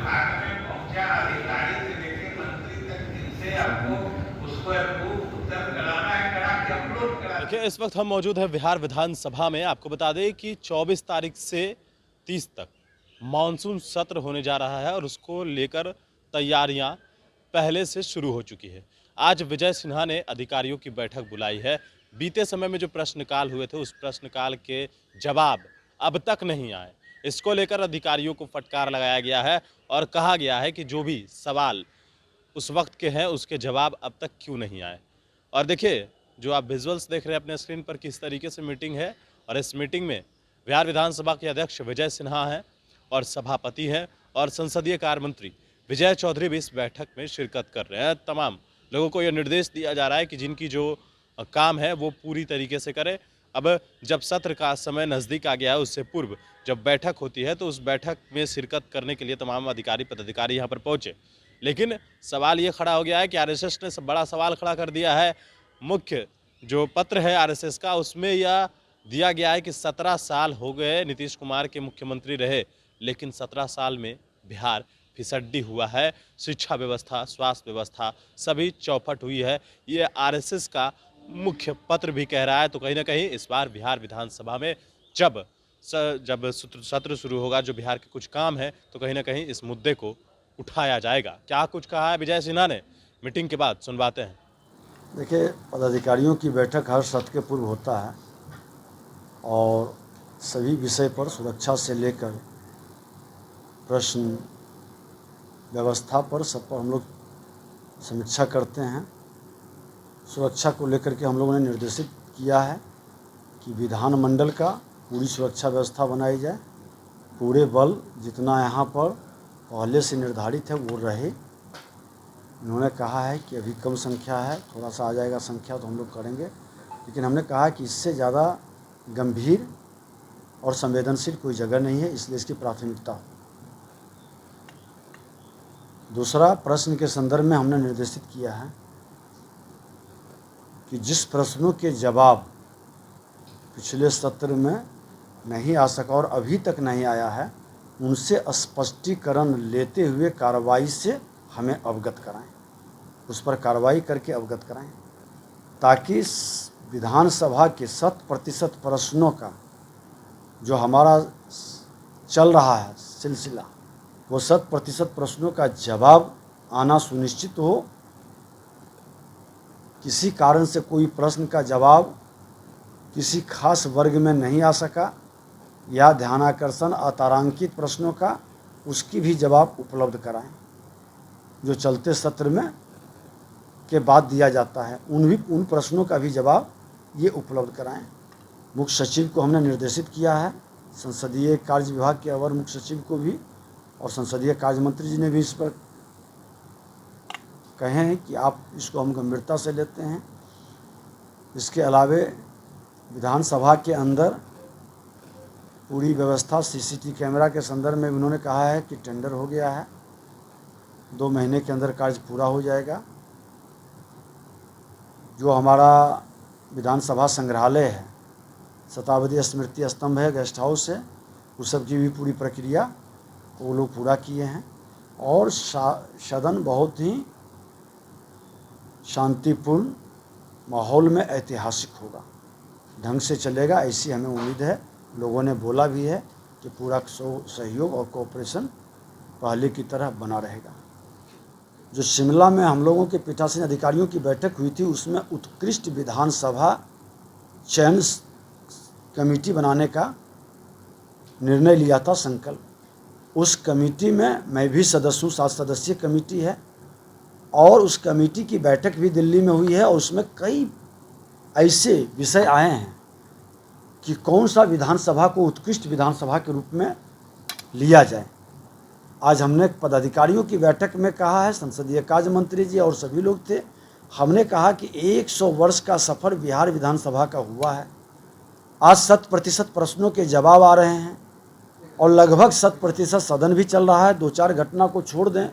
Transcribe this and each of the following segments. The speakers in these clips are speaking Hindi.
विभाग में पहुंचा अधिकारी से लेके मंत्री तक किनसे आपको उसको अप्रूव उत्तर कराना है, करा के अपलोड करा। देखिए, इस वक्त हम मौजूद हैं बिहार विधानसभा में। आपको बता दें कि 24 तारीख से 30 तक मानसून सत्र होने जा रहा है और उसको लेकर तैयारियां पहले से शुरू हो चुकी है। आज विजय सिन्हा ने अधिकारियों की बैठक बुलाई है। बीते समय में जो प्रश्नकाल हुए थे, उस प्रश्नकाल के जवाब अब तक नहीं आए। इसको लेकर अधिकारियों को फटकार लगाया गया है और कहा गया है कि जो भी सवाल उस वक्त के हैं, उसके जवाब अब तक क्यों नहीं आए। और देखिए, जो आप विजुअल्स देख रहे हैं अपने स्क्रीन पर, किस तरीके से मीटिंग है। और इस मीटिंग में बिहार विधानसभा के अध्यक्ष विजय सिन्हा हैं और सभापति हैं और संसदीय कार्य मंत्री विजय चौधरी भी इस बैठक में शिरकत कर रहे हैं। तमाम लोगों को यह निर्देश दिया जा रहा है कि जिनकी जो काम है वो पूरी तरीके से करें। अब जब सत्र का समय नज़दीक आ गया है, उससे पूर्व जब बैठक होती है तो उस बैठक में शिरकत करने के लिए तमाम अधिकारी पदाधिकारी यहाँ पर पहुँचे। लेकिन सवाल ये खड़ा हो गया है कि आरएसएस ने सब बड़ा सवाल खड़ा कर दिया है। मुख्य जो पत्र है आरएसएस का, उसमें यह दिया गया है कि 17 साल हो गए नीतीश कुमार के मुख्यमंत्री रहे, लेकिन 17 साल में बिहार फिसड्डी हुआ है। शिक्षा व्यवस्था, स्वास्थ्य व्यवस्था सभी चौपट हुई है। ये आरएसएस का मुख्य पत्र भी कह रहा है। तो कहीं ना कहीं इस बार बिहार विधानसभा में जब सत्र शुरू होगा, जो बिहार के कुछ काम है, तो कहीं ना कहीं इस मुद्दे को उठाया जाएगा। क्या कुछ कहा है विजय सिन्हा ने मीटिंग के बाद, सुनवाते हैं। देखिए, पदाधिकारियों की बैठक हर सत्र के पूर्व होता है और सभी विषय पर सुरक्षा से लेकर प्रश्न व्यवस्था पर सब पर हम लोग समीक्षा करते हैं। सुरक्षा को लेकर के हम लोगों ने निर्देशित किया है कि विधानमंडल का पूरी सुरक्षा व्यवस्था बनाई जाए। पूरे बल जितना यहाँ पर पहले से निर्धारित है वो रहे। उन्होंने कहा है कि अभी कम संख्या है, थोड़ा सा आ जाएगा संख्या तो हम लोग करेंगे, लेकिन हमने कहा कि इससे ज़्यादा गंभीर और संवेदनशील कोई जगह नहीं है, इसलिए इसकी प्राथमिकता हो। दूसरा, प्रश्न के संदर्भ में हमने निर्देशित किया है कि जिस प्रश्नों के जवाब पिछले सत्र में नहीं आ सका और अभी तक नहीं आया है, उनसे स्पष्टीकरण लेते हुए कार्रवाई से हमें अवगत कराएं, उस पर कार्रवाई करके अवगत कराएं, ताकि विधानसभा के 100% प्रश्नों का जो हमारा चल रहा है सिलसिला, वो 100% प्रश्नों का जवाब आना सुनिश्चित हो। किसी कारण से कोई प्रश्न का जवाब किसी खास वर्ग में नहीं आ सका या ध्यानाकर्षण अतारांकित प्रश्नों का, उसकी भी जवाब उपलब्ध कराएं, जो चलते सत्र में के बाद दिया जाता है। उन प्रश्नों का भी जवाब ये उपलब्ध कराएं। मुख्य सचिव को हमने निर्देशित किया है, संसदीय कार्य विभाग के अवर मुख्य सचिव को भी, और संसदीय कार्य मंत्री जी ने भी इस पर कहे हैं कि आप इसको हम गंभीरता से लेते हैं। इसके अलावे विधानसभा के अंदर पूरी व्यवस्था सीसीटीवी कैमरा के संदर्भ में उन्होंने कहा है कि टेंडर हो गया है, 2 महीने के अंदर कार्य पूरा हो जाएगा। जो हमारा विधानसभा संग्रहालय है, शताब्दी स्मृति स्तंभ है, गेस्ट हाउस है, उस सब की भी पूरी प्रक्रिया वो लोग पूरा किए हैं और सदन बहुत ही शांतिपूर्ण माहौल में ऐतिहासिक होगा, ढंग से चलेगा, ऐसी हमें उम्मीद है। लोगों ने बोला भी है कि पूरा सहयोग और कोऑपरेशन पहले की तरह बना रहेगा। जो शिमला में हम लोगों के पीठासीन अधिकारियों की बैठक हुई थी, उसमें उत्कृष्ट विधानसभा चयन कमेटी बनाने का निर्णय लिया था, संकल्प। उस कमेटी में मैं भी सदस्य हूँ, 7 सदस्यीय कमेटी है और उस कमेटी की बैठक भी दिल्ली में हुई है और उसमें कई ऐसे विषय आए हैं कि कौन सा विधानसभा को उत्कृष्ट विधानसभा के रूप में लिया जाए। आज हमने पदाधिकारियों की बैठक में कहा है, संसदीय कार्य मंत्री जी और सभी लोग थे, हमने कहा कि 100 वर्ष का सफ़र बिहार विधानसभा का हुआ है। आज 100% प्रश्नों के जवाब आ रहे हैं और लगभग 100% सदन भी चल रहा है। 2-4 घटना को छोड़ दें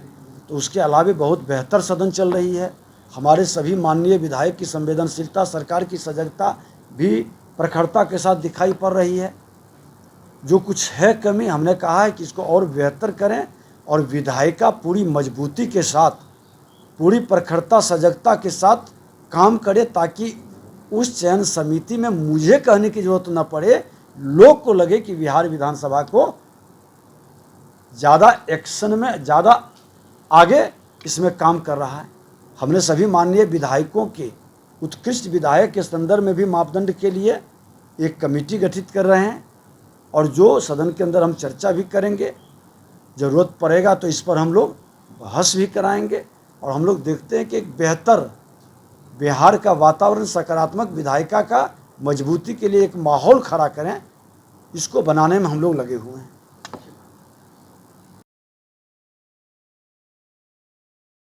तो उसके अलावे बहुत बेहतर सदन चल रही है। हमारे सभी माननीय विधायक की संवेदनशीलता, सरकार की सजगता भी प्रखरता के साथ दिखाई पड़ रही है। जो कुछ है कमी, हमने कहा है कि इसको और बेहतर करें और विधायिका पूरी मजबूती के साथ, पूरी प्रखरता सजगता के साथ काम करे, ताकि उस चयन समिति में मुझे कहने की जरूरत न पड़े, लोग को लगे कि बिहार विधानसभा को ज़्यादा एक्शन में, ज़्यादा आगे इसमें काम कर रहा है। हमने सभी माननीय विधायकों के, उत्कृष्ट विधायक के संदर्भ में भी मापदंड के लिए एक कमेटी गठित कर रहे हैं, और जो सदन के अंदर हम चर्चा भी करेंगे, ज़रूरत पड़ेगा तो इस पर हम लोग बहस भी कराएंगे, और हम लोग देखते हैं कि एक बेहतर बिहार का वातावरण, सकारात्मक विधायिका का मजबूती के लिए एक माहौल खड़ा करें, इसको बनाने में हम लोग लगे हुए हैं।